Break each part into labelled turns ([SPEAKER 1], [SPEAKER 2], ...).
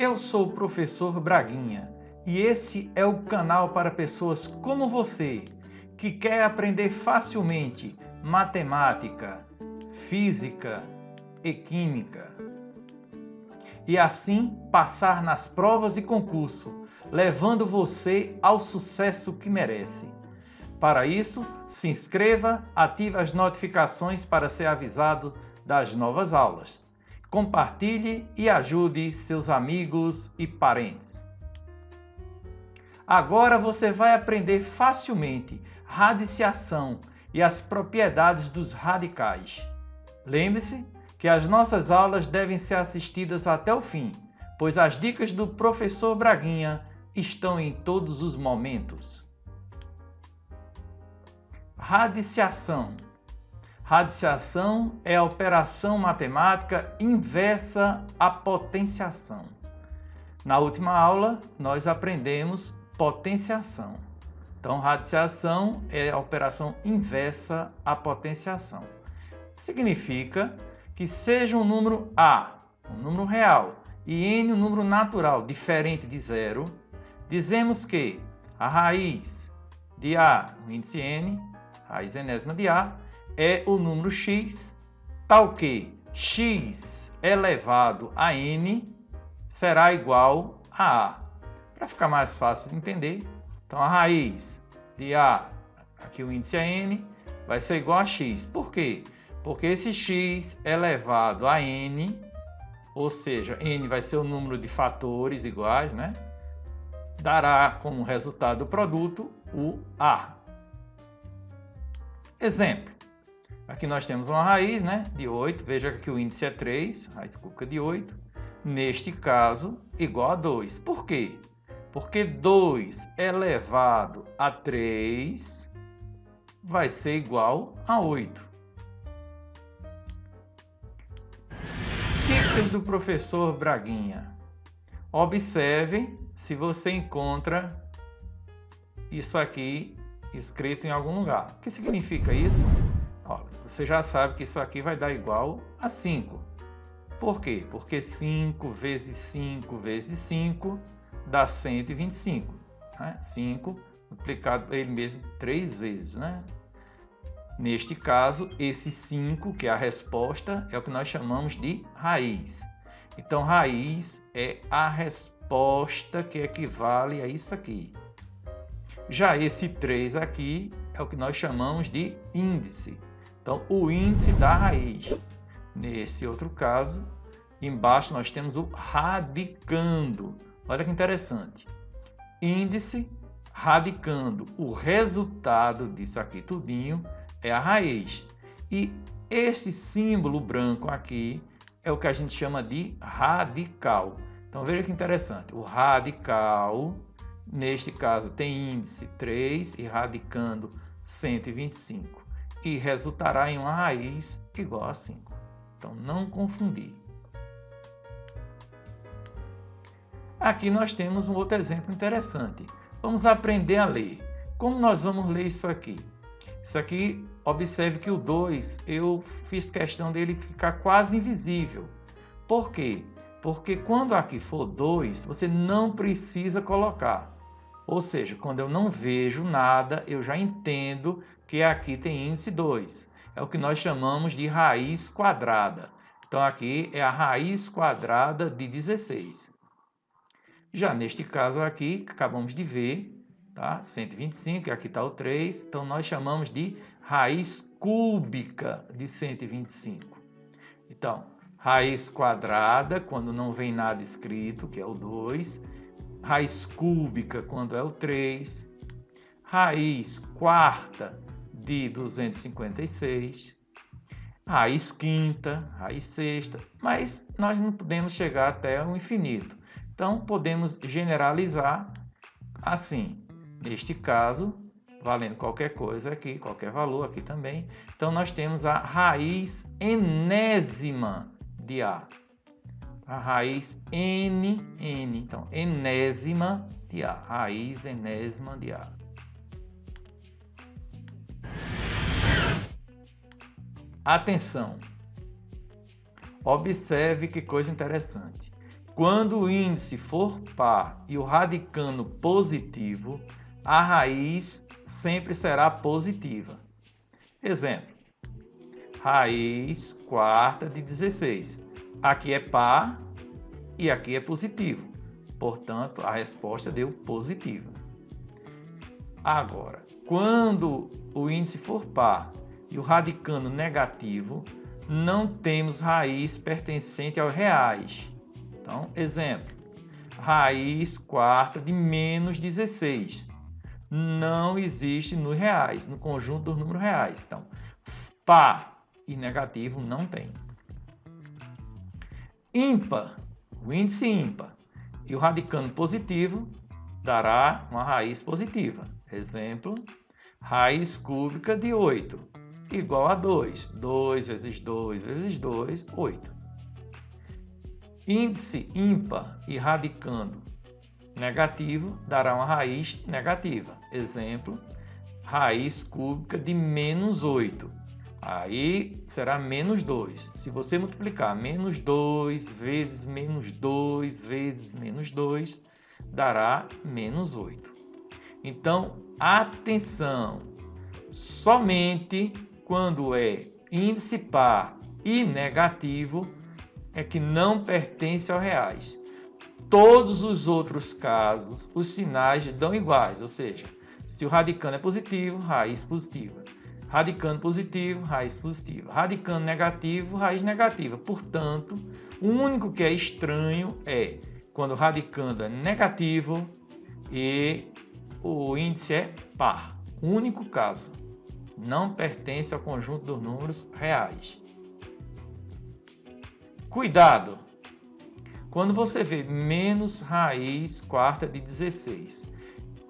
[SPEAKER 1] Eu sou o professor Braguinha e esse é o canal para pessoas como você que quer aprender facilmente matemática, física e química e assim passar nas provas e concurso, levando você ao sucesso que merece. Para isso, se inscreva, ative as notificações para ser avisado das novas aulas. Compartilhe e ajude seus amigos e parentes. Agora você vai aprender facilmente radiciação e as propriedades dos radicais. Lembre-se que as nossas aulas devem ser assistidas até o fim, pois as dicas do professor Braguinha estão em todos os momentos. Radiciação. Radiciação é a operação matemática inversa à potenciação. Na última aula, nós aprendemos potenciação. Então, radiciação é a operação inversa à potenciação. Significa que seja um número A, um número real, e N, um número natural diferente de zero, dizemos que a raiz de A, o índice N, raiz enésima de A, é o número x, tal que x elevado a n será igual a A. Para ficar mais fácil de entender, então a raiz de A, aqui o índice é n, vai ser igual a x. Por quê? Porque esse x elevado a n, ou seja, n vai ser o número de fatores iguais, né? Dará como resultado do produto o A. Exemplo. Aqui nós temos uma raiz, né, de 8. Veja que o índice é 3, raiz cúbica de 8. Neste caso, igual a 2. Por quê? Porque 2 elevado a 3 vai ser igual a 8. Dicas do professor Braguinha. Observe se você encontra isso aqui escrito em algum lugar. O que significa isso? Olha, você já sabe que isso aqui vai dar igual a 5. Por quê? Porque 5 vezes 5 vezes 5 dá 125. Né? 5 multiplicado ele mesmo 3 vezes. Né? Neste caso, esse 5, que é a resposta, é o que nós chamamos de raiz. Então, raiz é a resposta que equivale a isso aqui. Já esse 3 aqui é o que nós chamamos de índice. Então, o índice da raiz. Nesse outro caso, embaixo nós temos o radicando. Olha que interessante. Índice radicando. O resultado disso aqui tudinho é a raiz. E esse símbolo branco aqui é o que a gente chama de radical. Então, veja que interessante. O radical, neste caso, tem índice 3 e radicando 125. E resultará em uma raiz igual a 5. Então, não confundir. Aqui nós temos um outro exemplo interessante. Vamos aprender a ler. Como nós vamos ler isso aqui? Isso aqui, observe que o 2, eu fiz questão dele ficar quase invisível. Por quê? Porque quando aqui for 2, você não precisa colocar. Ou seja, quando eu não vejo nada, eu já entendo que aqui tem índice 2. É o que nós chamamos de raiz quadrada. Então, aqui é a raiz quadrada de 16. Já neste caso aqui, que acabamos de ver, tá? 125, aqui está o 3. Então, nós chamamos de raiz cúbica de 125. Então, raiz quadrada, quando não vem nada escrito, que é o 2. Raiz cúbica, quando é o 3. Raiz quarta de 256. Raiz quinta, raiz sexta. Mas nós não podemos chegar até o infinito. Então, podemos generalizar assim. Neste caso, valendo qualquer coisa aqui, qualquer valor aqui também. Então, nós temos a raiz enésima de A. A raiz N. Então, enésima de A. Raiz enésima de A. Atenção! Observe que coisa interessante. Quando o índice for par e o radicando positivo, a raiz sempre será positiva. Exemplo: raiz quarta de 16. Aqui é par e aqui é positivo. Portanto, a resposta deu positiva. Agora, quando o índice for par e o radicando negativo, não temos raiz pertencente aos reais. Então, exemplo: raiz quarta de menos 16. Não existe nos reais, no conjunto dos números reais. Então, par e negativo não tem. Ímpar, o índice ímpar e o radicando positivo dará uma raiz positiva. Exemplo: raiz cúbica de 8 igual a 2. 2 vezes 2 vezes 2, 8. Índice ímpar e radicando negativo dará uma raiz negativa. Exemplo: raiz cúbica de menos 8. Aí será menos 2. Se você multiplicar menos 2 vezes menos 2 vezes menos 2, dará menos 8. Então, atenção! Somente quando é índice par e negativo é que não pertence aos reais. Todos os outros casos, os sinais dão iguais, ou seja, se o radicando é positivo, raiz positiva. Radicando positivo, raiz positiva. Radicando negativo, raiz negativa. Portanto, o único que é estranho é quando o radicando é negativo e o índice é par. O único caso. Não pertence ao conjunto dos números reais. Cuidado! Quando você vê menos raiz quarta de 16,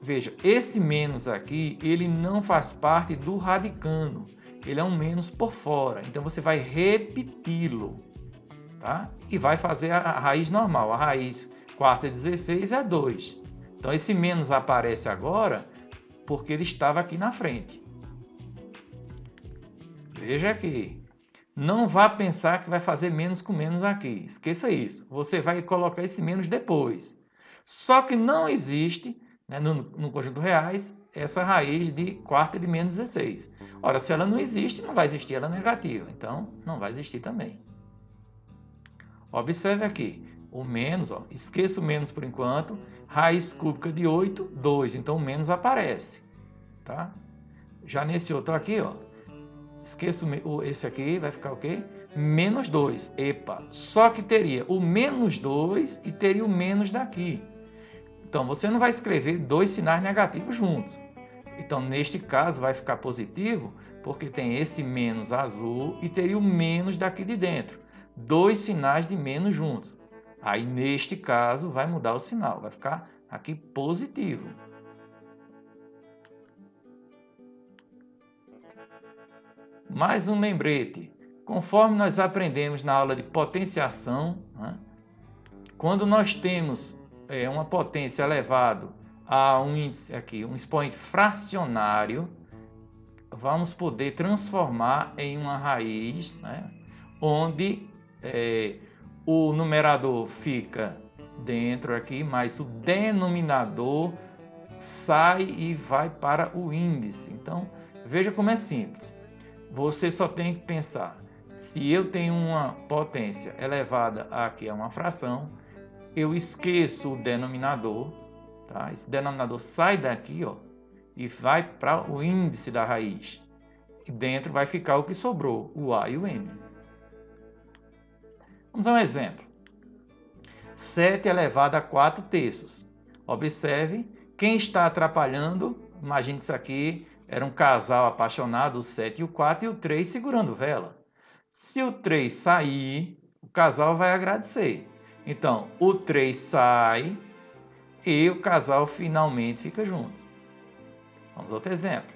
[SPEAKER 1] veja, esse menos aqui, ele não faz parte do radicando. Ele é um menos por fora. Então, você vai repeti-lo, tá? E vai fazer a raiz normal. A raiz quarta de 16 é 2. Então, esse menos aparece agora porque ele estava aqui na frente. Veja aqui. Não vá pensar que vai fazer menos com menos aqui. Esqueça isso. Você vai colocar esse menos depois. Só que não existe, né, no conjunto reais, essa raiz de quarta de menos 16. Ora, se ela não existe, não vai existir ela negativa. Então, não vai existir também. Observe aqui. O menos, ó, esqueça o menos por enquanto. Raiz cúbica de 8, 2. Então, o menos aparece. Tá? Já nesse outro aqui, ó. Esqueça esse aqui, vai ficar o quê? Menos 2. Epa! Só que teria o menos 2 e teria o menos daqui. Então, você não vai escrever dois sinais negativos juntos. Então, neste caso, vai ficar positivo, porque tem esse menos azul e teria o menos daqui de dentro. Dois sinais de menos juntos. Aí, neste caso, vai mudar o sinal. Vai ficar aqui positivo. Mais um lembrete. Conforme nós aprendemos na aula de potenciação, né, quando nós temos uma potência elevada a um índice aqui, um expoente fracionário, vamos poder transformar em uma raiz, né, onde o numerador fica dentro aqui, mas o denominador sai e vai para o índice. Então, veja como é simples. Você só tem que pensar, se eu tenho uma potência elevada aqui a uma fração, eu esqueço o denominador, tá? Esse denominador sai daqui, ó, e vai para o índice da raiz. E dentro vai ficar o que sobrou, o A e o M. Vamos a um exemplo. 7 elevado a 4 terços. Observe, quem está atrapalhando, imagine que isso aqui era um casal apaixonado, o 7 e o 4, e o 3 segurando vela. Se o 3 sair, o casal vai agradecer. Então, o 3 sai e o casal finalmente fica junto. Vamos a outro exemplo.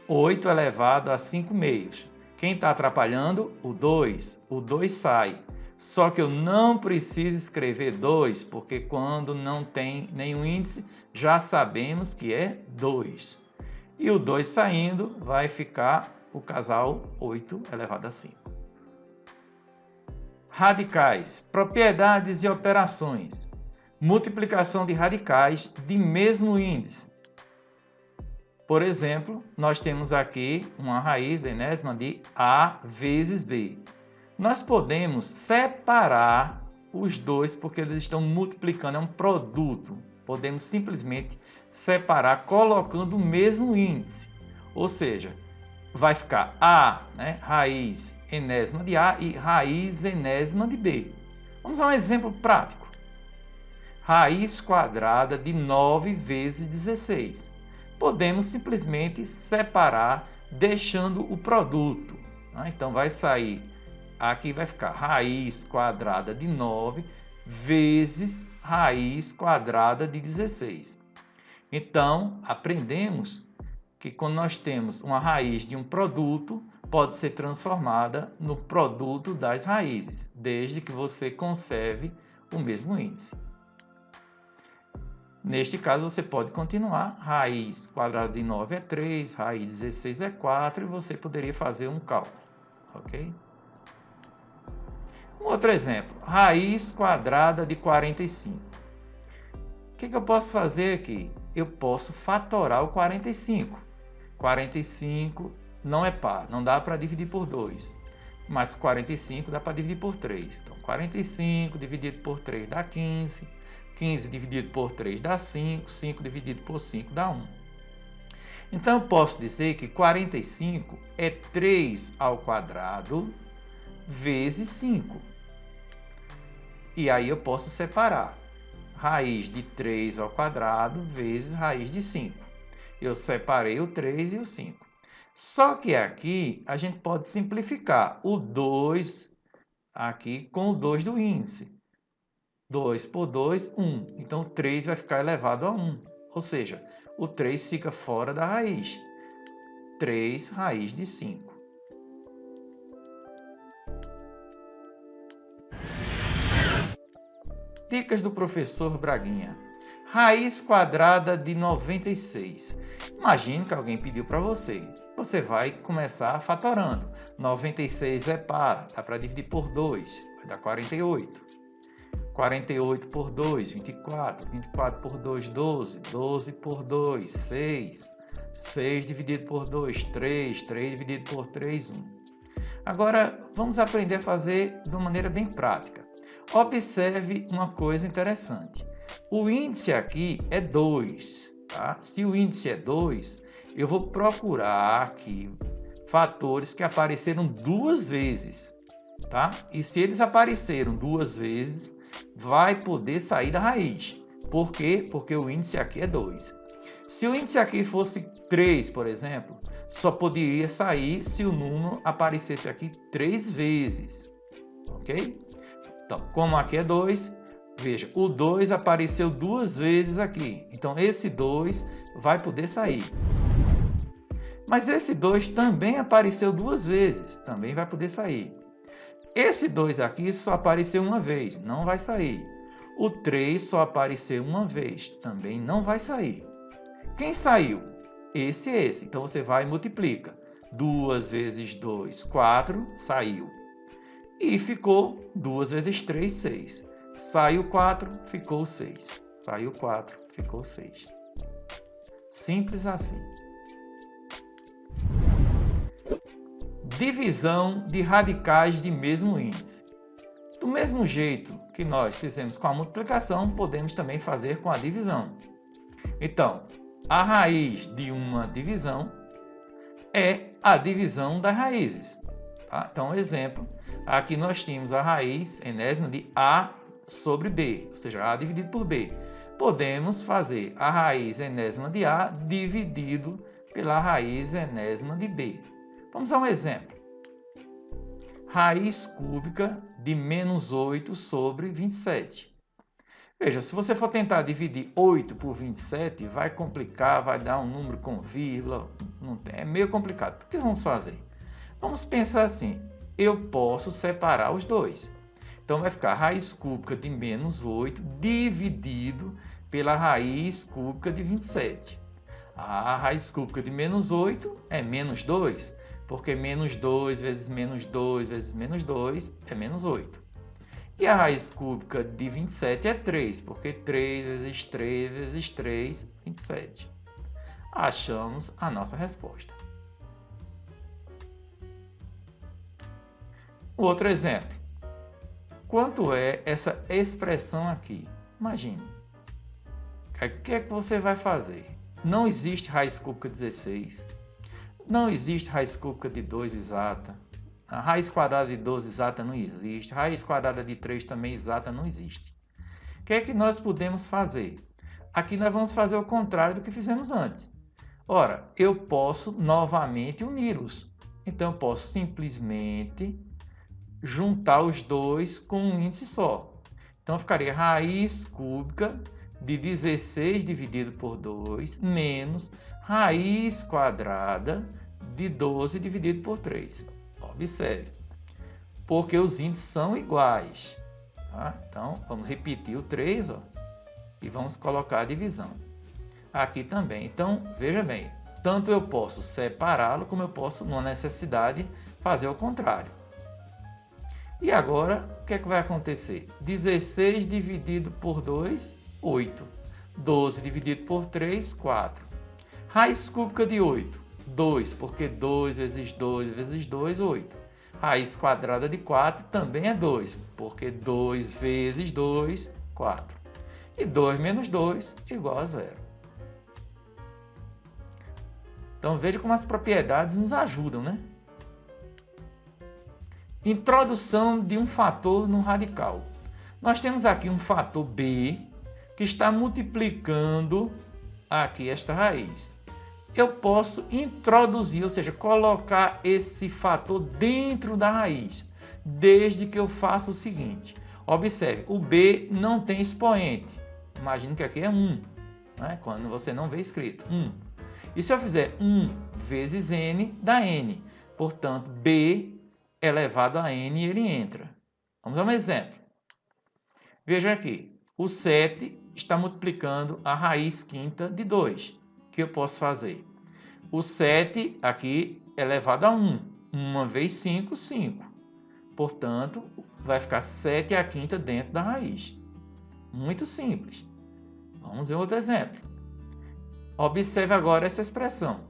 [SPEAKER 1] 8 elevado a 5 meios. Quem está atrapalhando? O 2. O 2 sai. Só que eu não preciso escrever 2, porque quando não tem nenhum índice, já sabemos que é 2. E o 2 saindo, vai ficar o casal 8 elevado a 5. Radicais, propriedades e operações. Multiplicação de radicais de mesmo índice. Por exemplo, nós temos aqui uma raiz enésima de A vezes B. Nós podemos separar os dois porque eles estão multiplicando, é um produto. Podemos simplesmente separar colocando o mesmo índice. Ou seja, vai ficar A, né, raiz enésima de A e raiz enésima de B. Vamos a um exemplo prático. Raiz quadrada de 9 vezes 16. Podemos simplesmente separar deixando o produto. Então vai sair, aqui vai ficar raiz quadrada de 9 vezes raiz quadrada de 16. Então aprendemos que quando nós temos uma raiz de um produto, pode ser transformada no produto das raízes, desde que você conserve o mesmo índice. Neste caso, você pode continuar. Raiz quadrada de 9 é 3, raiz de 16 é 4, e você poderia fazer um cálculo, ok? Um outro exemplo, raiz quadrada de 45. O que eu posso fazer aqui? Eu posso fatorar o 45. 45 não é par, não dá para dividir por 2. Mas 45 dá para dividir por 3. Então, 45 dividido por 3 dá 15. 15 dividido por 3 dá 5, 5 dividido por 5 dá 1. Então, eu posso dizer que 45 é 3 ao quadrado vezes 5. E aí eu posso separar raiz de 3 ao quadrado vezes raiz de 5. Eu separei o 3 e o 5. Só que aqui a gente pode simplificar o 2 aqui com o 2 do índice. 2 por 2, 1. Então, 3 vai ficar elevado a 1. Ou seja, o 3 fica fora da raiz. 3 raiz de 5. Dicas do professor Braguinha. Raiz quadrada de 96. Imagine que alguém pediu para você. Você vai começar fatorando. 96 é par, dá para dividir por 2, vai dar 48. 48 por 2, 24. 24 por 2, 12. 12 por 2, 6. 6 dividido por 2, 3. 3 dividido por 3, 1. Agora, vamos aprender a fazer de uma maneira bem prática. Observe uma coisa interessante. O índice aqui é 2. Tá? Se o índice é 2, eu vou procurar aqui fatores que apareceram duas vezes. Tá? E se eles apareceram duas vezes, vai poder sair da raiz. Por quê? Porque o índice aqui é 2. Se o índice aqui fosse 3, por exemplo, só poderia sair se o número aparecesse aqui 3 vezes. Ok? Então, como aqui é 2, veja, o 2 apareceu duas vezes aqui. Então, esse 2 vai poder sair. Mas esse 2 também apareceu duas vezes. Também vai poder sair. Esse 2 aqui só apareceu uma vez, não vai sair. O 3 só apareceu uma vez, também não vai sair. Quem saiu? Esse e esse. Então, você vai e multiplica. 2 vezes 2, 4, saiu. E ficou 2 vezes 3, 6. Saiu 4, ficou 6. Saiu 4, ficou 6. Simples assim. Divisão de radicais de mesmo índice. Do mesmo jeito que nós fizemos com a multiplicação, podemos também fazer com a divisão. Então, a raiz de uma divisão é a divisão das raízes. Tá? Então, exemplo, aqui nós tínhamos a raiz enésima de A sobre B, ou seja, A dividido por B. Podemos fazer a raiz enésima de A dividido pela raiz enésima de B. Vamos a um exemplo. Raiz cúbica de menos 8 sobre 27. Veja, se você for tentar dividir 8 por 27, vai complicar, vai dar um número com vírgula, é meio complicado. O que vamos fazer? Vamos pensar assim, eu posso separar os dois. Então, vai ficar raiz cúbica de menos 8 dividido pela raiz cúbica de 27. A raiz cúbica de menos 8 é menos 2, porque menos 2 vezes menos 2 vezes menos 2 é menos 8. E a raiz cúbica de 27 é 3, porque 3 vezes 3 vezes 3, 27. Achamos a nossa resposta. Outro exemplo. Quanto é essa expressão aqui? Imagine. O que é que você vai fazer? Não existe raiz cúbica 16. Não existe raiz cúbica de 2 exata. A raiz quadrada de 12 exata não existe. A raiz quadrada de 3 também exata não existe. O que é que nós podemos fazer? Aqui nós vamos fazer o contrário do que fizemos antes. Ora, eu posso novamente uni-los. Então, eu posso simplesmente juntar os dois com um índice só. Então, ficaria raiz cúbica de 16 dividido por 2 menos raiz quadrada de 12 dividido por 3. Observe, porque os índices são iguais. Tá? Então, vamos repetir o 3 e vamos colocar a divisão. Aqui também. Então, veja bem, tanto eu posso separá-lo, como eu posso, numa necessidade, fazer o contrário. E agora, o que é que vai acontecer? 16 dividido por 2, 8. 12 dividido por 3, 4. Raiz cúbica de 8, 2, porque 2 vezes 2 vezes 2, 8. Raiz quadrada de 4 também é 2, porque 2 vezes 2, 4. E 2 menos 2 igual a 0. Então veja como as propriedades nos ajudam, né? Introdução de um fator no radical. Nós temos aqui um fator b que está multiplicando aqui esta raiz. Eu posso introduzir, ou seja, colocar esse fator dentro da raiz, desde que eu faça o seguinte. Observe, o b não tem expoente. Imagine que aqui é 1, né? Quando você não vê escrito 1. E se eu fizer 1 vezes n, dá n. Portanto, b elevado a n, ele entra. Vamos a um exemplo. Veja aqui, o 7 está multiplicando a raiz quinta de 2. O que eu posso fazer? O 7 aqui elevado a 1. 1 vezes 5, 5. Portanto, vai ficar 7 à quinta dentro da raiz. Muito simples. Vamos ver outro exemplo. Observe agora essa expressão.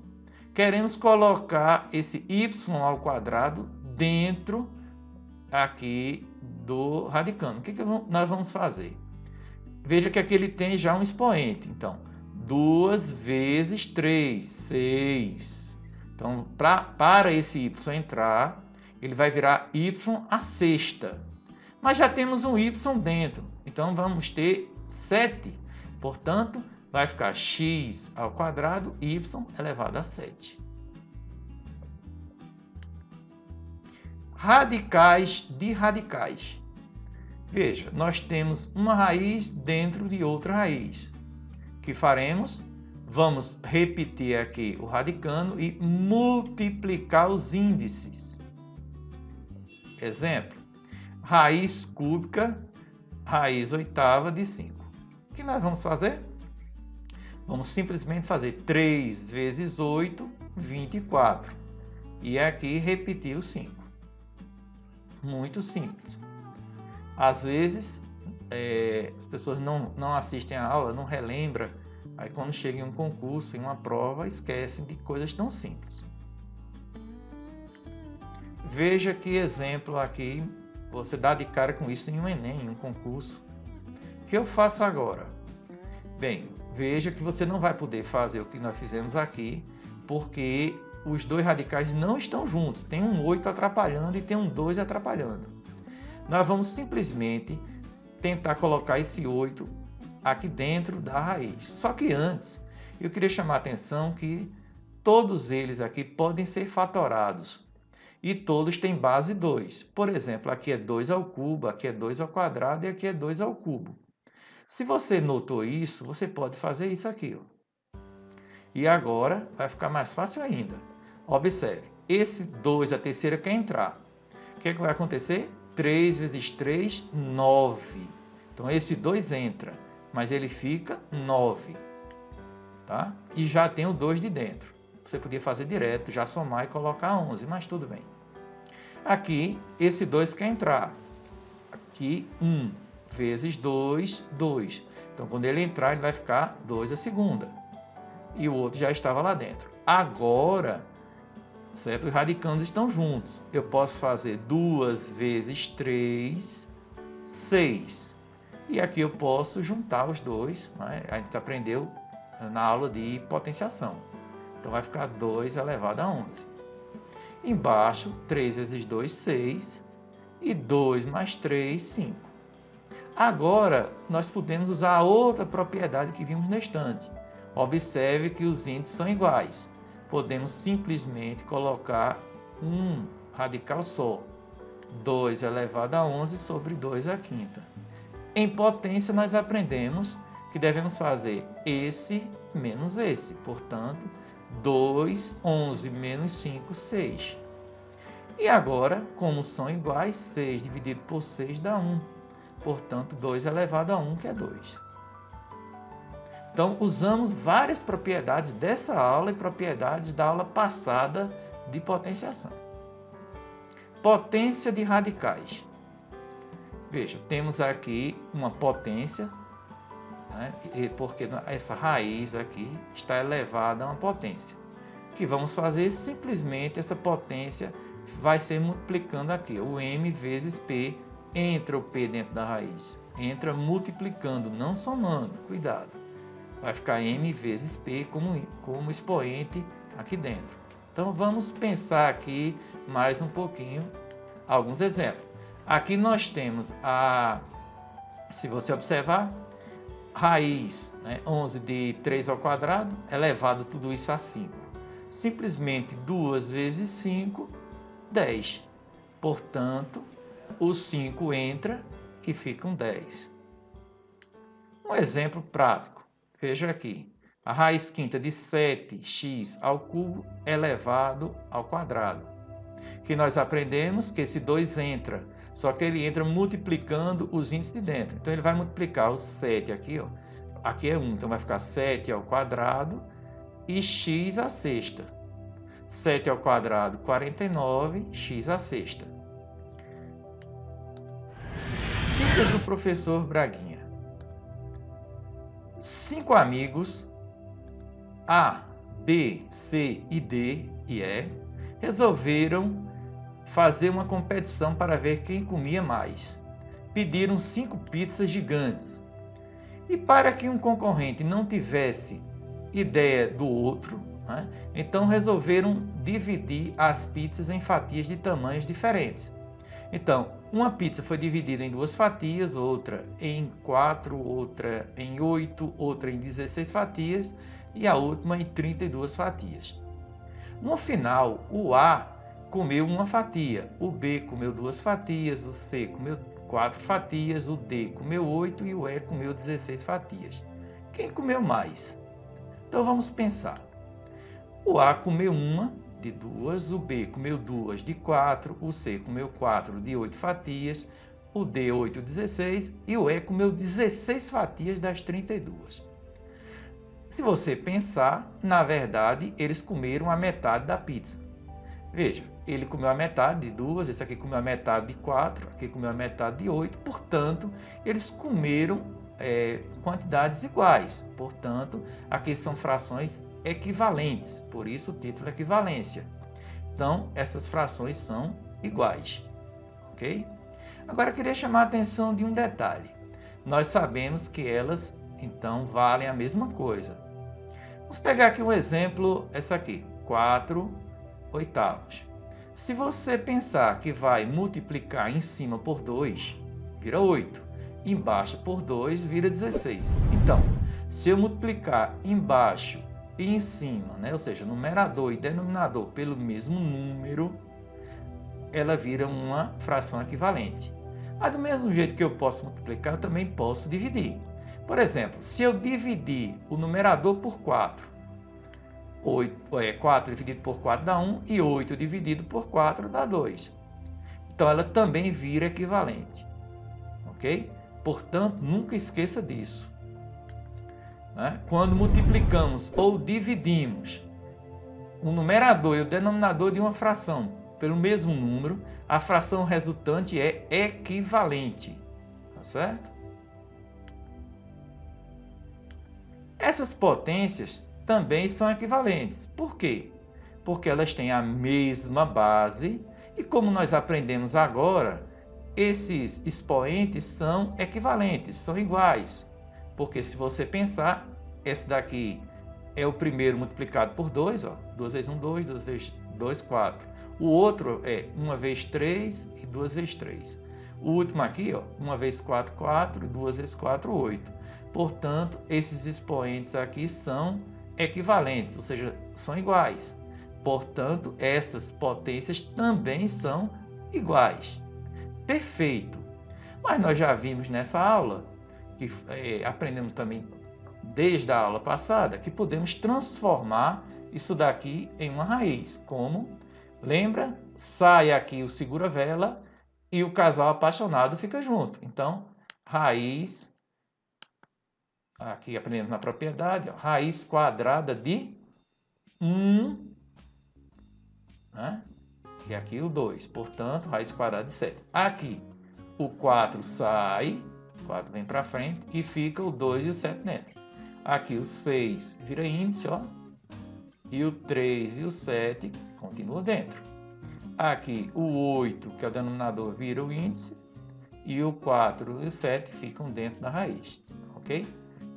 [SPEAKER 1] Queremos colocar esse y ao quadrado dentro aqui do radicando. O que nós vamos fazer? Veja que aqui ele tem já um expoente. Então, 2 vezes 3, 6. Então, para esse y entrar, ele vai virar y à sexta. Mas já temos um y dentro. Então, vamos ter 7. Portanto, vai ficar x ao quadrado, y elevado a 7. Radicais de radicais. Veja, nós temos uma raiz dentro de outra raiz. O que faremos? Vamos repetir aqui o radicando e multiplicar os índices. Exemplo, raiz cúbica, raiz oitava de 5. O que nós vamos fazer? Vamos simplesmente fazer 3 vezes 8, 24. E aqui repetir o 5. Muito simples. Às vezes, as pessoas não assistem a aula, não relembram. Aí quando chega em um concurso, em uma prova, esquecem de coisas tão simples. Veja que exemplo aqui, você dá de cara com isso em um Enem, em um concurso. O que eu faço agora? Bem, veja que você não vai poder fazer o que nós fizemos aqui, porque os dois radicais não estão juntos. Tem um 8 atrapalhando e tem um 2 atrapalhando. Nós vamos simplesmente tentar colocar esse 8 aqui dentro da raiz. Só que antes, eu queria chamar a atenção que todos eles aqui podem ser fatorados. E todos têm base 2. Por exemplo, aqui é 2 ao cubo, aqui é 2 ao quadrado e aqui é 2 ao cubo. Se você notou isso, você pode fazer isso aqui. E agora vai ficar mais fácil ainda. Observe, esse 2, a terceira, quer entrar. O que é que vai acontecer? 3 vezes 3, 9. Então, esse 2 entra, mas ele fica 9. Tá? E já tem o 2 de dentro. Você podia fazer direto, já somar e colocar 11, mas tudo bem. Aqui, esse 2 quer entrar. que 1 vezes 2, 2. Então, quando ele entrar, ele vai ficar 2 a segunda. E o outro já estava lá dentro. Agora, certo? Os radicandos estão juntos. Eu posso fazer 2 vezes 3, 6. E aqui eu posso juntar os dois, né? A gente aprendeu na aula de potenciação. Então, vai ficar 2 elevado a 11. Embaixo, 3 vezes 2, 6. E 2 mais 3, 5. Agora, nós podemos usar a outra propriedade que vimos na estante. Observe que os índices são iguais. Podemos simplesmente colocar um radical só. 2 elevado a 11 sobre 2 à quinta. Em potência, nós aprendemos que devemos fazer esse menos esse. Portanto, 2, 11 menos 5, 6. E agora, como são iguais, 6 dividido por 6 dá 1. Portanto, 2 elevado a 1, que é 2. Então, usamos várias propriedades dessa aula e propriedades da aula passada de potenciação. Potência de radicais. Veja, temos aqui uma potência, né, porque essa raiz aqui está elevada a uma potência. O que vamos fazer? Simplesmente essa potência vai ser multiplicando aqui. O m vezes p, entra o p dentro da raiz. Entra multiplicando, não somando. Cuidado. Vai ficar m vezes p como expoente aqui dentro. Então, vamos pensar aqui mais um pouquinho alguns exemplos. Aqui nós temos se você observar, raiz, né, 11 de 3 ao quadrado, elevado tudo isso a 5. Simplesmente 2 vezes 5, 10. Portanto, o 5 entra, que fica um 10. Um exemplo prático. Veja aqui. A raiz quinta de 7x ao cubo elevado ao quadrado. Que nós aprendemos que esse 2 entra, só que ele entra multiplicando os índices de dentro. Então, ele vai multiplicar o 7 aqui, ó. Aqui é 1, então vai ficar 7 ao quadrado e x à sexta. 7 ao quadrado, 49, x à sexta. Dicas do professor Braguinha. 5 amigos, A, B, C e D e E, resolveram fazer uma competição para ver quem comia mais. Pediram 5 pizzas gigantes. E para que um concorrente não tivesse ideia do outro, né, então resolveram dividir as pizzas em fatias de tamanhos diferentes. Então, uma pizza foi dividida em 2 fatias, outra em 4, outra em 8, outra em 16 fatias e a última em 32 fatias. No final, o A comeu uma fatia, o B comeu 2 fatias, o C comeu 4 fatias, o D comeu 8 e o E comeu 16 fatias. Quem comeu mais? Então vamos pensar. O A comeu uma de 2, o B comeu 2 de 4, o C comeu 4 de 8 fatias, o D 8 de 16 e o E comeu 16 fatias das 32. Se você pensar, na verdade, eles comeram a metade da pizza. Veja, ele comeu a metade de 2, esse aqui comeu a metade de 4, aqui comeu a metade de 8, portanto, eles comeram quantidades iguais. Portanto, aqui são frações equivalentes, por isso o título é equivalência. Então, essas frações são iguais, ok? Agora, eu queria chamar a atenção de um detalhe. Nós sabemos que elas, então, valem a mesma coisa. Vamos pegar aqui um exemplo, essa aqui, 4 oitavos. Se você pensar que vai multiplicar em cima por 2, vira 8. Embaixo por 2, vira 16. Então, se eu multiplicar embaixo e em cima, né, ou seja, numerador e denominador pelo mesmo número, ela vira uma fração equivalente. Mas do mesmo jeito que eu posso multiplicar, eu também posso dividir. Por exemplo, se eu dividir o numerador por 4, 4 dividido por 4 dá 1 e 8 dividido por 4 dá 2. Então, ela também vira equivalente. Ok? Portanto, nunca esqueça disso. Né? Quando multiplicamos ou dividimos o numerador e o denominador de uma fração pelo mesmo número, a fração resultante é equivalente. Tá certo? Essas potências também são equivalentes. Por quê? Porque elas têm a mesma base e, como nós aprendemos agora, esses expoentes são equivalentes, são iguais. Porque se você pensar, esse daqui é o primeiro multiplicado por 2, ó. 2 vezes 1, 2, 2 vezes 2, 4. O outro é 1 vezes 3 e 2 vezes 3. O último aqui, ó, 1 vezes 4, 4, 2 vezes 4, 8. Portanto, esses expoentes aqui são equivalentes, ou seja, são iguais. Portanto, essas potências também são iguais. Perfeito! Mas nós já vimos nessa aula, que aprendemos também desde a aula passada, que podemos transformar isso daqui em uma raiz. Como? Lembra? Sai aqui o segura-vela e o casal apaixonado fica junto. Então, raiz, aqui aprendemos na propriedade, ó, raiz quadrada de 1, né? E aqui o 2, portanto, raiz quadrada de 7. Aqui, o 4 sai, o 4 vem para frente e fica o 2 e o 7 dentro. Aqui o 6 vira índice, ó, e o 3 e o 7 continuam dentro. Aqui o 8, que é o denominador, vira o índice, e o 4 e o 7 ficam dentro da raiz, ok?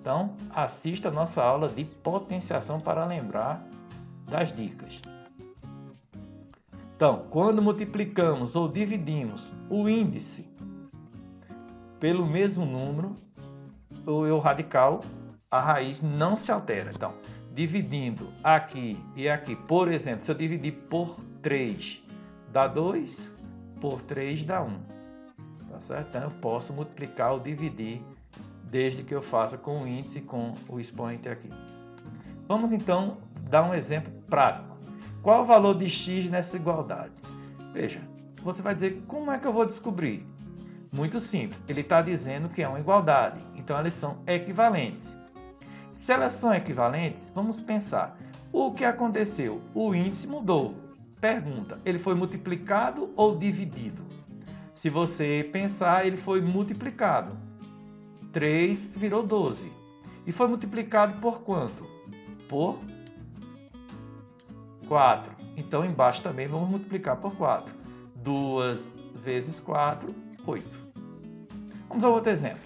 [SPEAKER 1] Então, assista a nossa aula de potenciação para lembrar das dicas. Então, quando multiplicamos ou dividimos o índice pelo mesmo número, o radical, a raiz não se altera. Então, dividindo aqui e aqui, por exemplo, se eu dividir por 3, dá 2, por 3 dá 1. Tá certo? Então, eu posso multiplicar ou dividir, desde que eu faça com o índice e com o expoente aqui. Vamos, então, dar um exemplo prático. Qual o valor de x nessa igualdade? Veja, você vai dizer, como é que eu vou descobrir? Muito simples, ele está dizendo que é uma igualdade, então elas são equivalentes. Se elas são equivalentes, vamos pensar, o que aconteceu? O índice mudou. Pergunta, ele foi multiplicado ou dividido? Se você pensar, ele foi multiplicado. 3 virou 12. E foi multiplicado por quanto? Por 4. Então, embaixo também vamos multiplicar por 4. 2 vezes 4, 8. Vamos ao outro exemplo.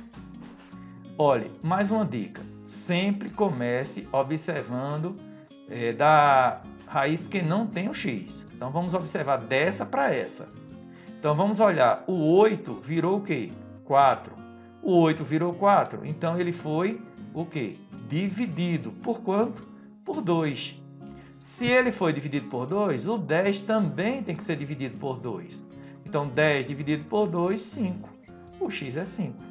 [SPEAKER 1] Olhe, mais uma dica. Sempre comece observando da raiz que não tem o x. Então, vamos observar dessa para essa. Então, vamos olhar. O 8 virou o quê? 4. O 8 virou 4. Então, ele foi o quê? Dividido. Por quanto? Por 2. Se ele foi dividido por 2, o 10 também tem que ser dividido por 2. Então, 10 dividido por 2, 5. O x é 5.